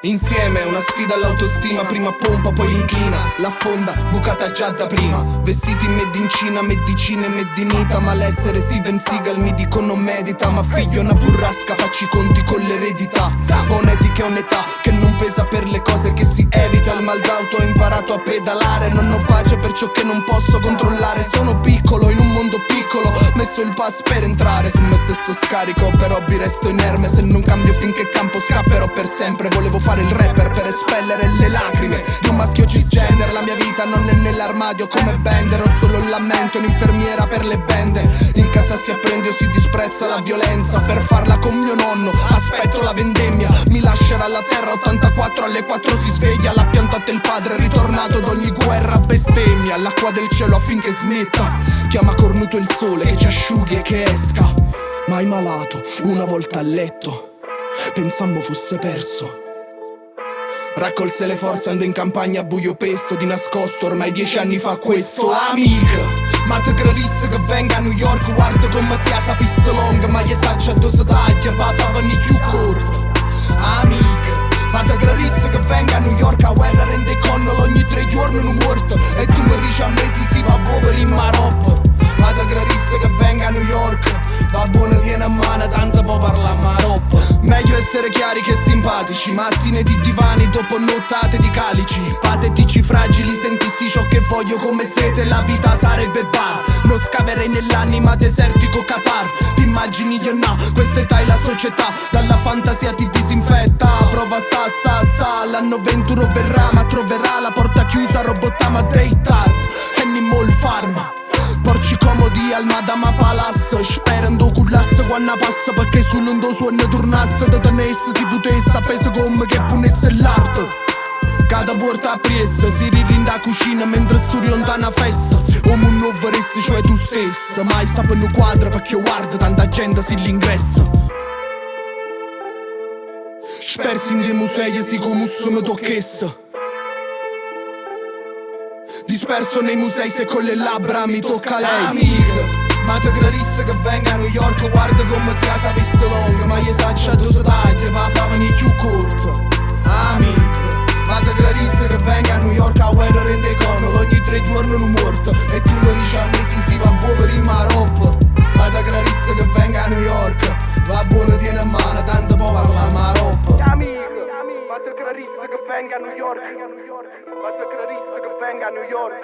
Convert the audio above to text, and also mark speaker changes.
Speaker 1: Insieme una sfida all'autostima, prima pompa poi l'inclina, l'affonda, bucata già da prima. Vestiti made in Cina, medicine made in Ita. Malessere Steven Seagal mi dico non medita, ma figlio una burrasca, facci i conti con l'eredità. Ho un'etica e un'età che non pesa per le cose che si evita. Il mal d'auto ho imparato a pedalare, non ho pace per ciò che non posso controllare. Sono piccolo in un mondo piccolo, messo il pass per entrare. Su me stesso scarico, per hobby resto inerme. Se non cambio finché campo scapperò per sempre. Volevo fare il rapper per espellere le lacrime di un maschio cisgender. La mia vita non è nell'armadio come Bender. Ho solo il lamento, un'infermiera per le bende. In casa si apprende o si disprezza la violenza. Per farla con mio nonno aspetto la vendemmia. Mi lascerà la terra 84, alle 4 si sveglia. L'ha piantata il padre, ritornato d'ogni guerra bestemmia. L'acqua del cielo affinché smetta, chiama cornuto il sole che ci asciughi e che esca. Mai malato, una volta a letto, pensammo fosse perso. Raccolse le forze, andò in campagna a buio pesto, di nascosto ormai 10 anni fa questo. Amica, ma te credisse che venga a New York, guarda come sia sapesse long, ma gli saccia dove si taglia, pa favano più corto. Amica, ma te credisse che venga a New York, a guerra rende connolo ogni 3 giorni un morto. E tu mi dici a mesi si va poveri in Marocco. Ma te credisse che venga a New York, va buono tiene a mano, tanto può parlare Marocco. Meglio essere chiari che simpatici, mattine di divani dopo nottate di calici. Patetici fragili, sentissi ciò che voglio come sete, la vita sarebbe bar. Non scaverei nell'anima desertico Qatar. Ti immagini io no, quest'età è la società, dalla fantasia ti disinfetta. Prova sa, l'anno 21 verrà, ma troverà la porta chiusa, robottama dei tarp. Animal Farm, porci comodi al Madama Palace, sperando cullasse quando passa, perché sull'undo suono tornasse, da tenesse si potesse, appeso come che punesse l'arte. Cada porta appressa, si ririnda a cucina mentre studio in una festa. Come un nuovo resti, cioè tu stesso, mai sapendo quadra perché io guardo tanta gente si l'ingresso. Spersi in dei musei si come mi tocchesse. Disperso nei musei se con le labbra mi tocca lei. Amica, ma te credisse che venga a New York, guarda come sia sapesse long, ma gli saccia due si taglia, ma fa venire più corto. Amica, ma te credisse che venga a New York, a guerra rende connolo ogni 3 giorni un morto. E tu mi dici a mesi si va poveri in Marocco. Ma te credisse che venga a New York, va buono tiene a mano, tanto può parlare Marocco. Ma te credisse che venga a New York, ma te credisse che venga a New York.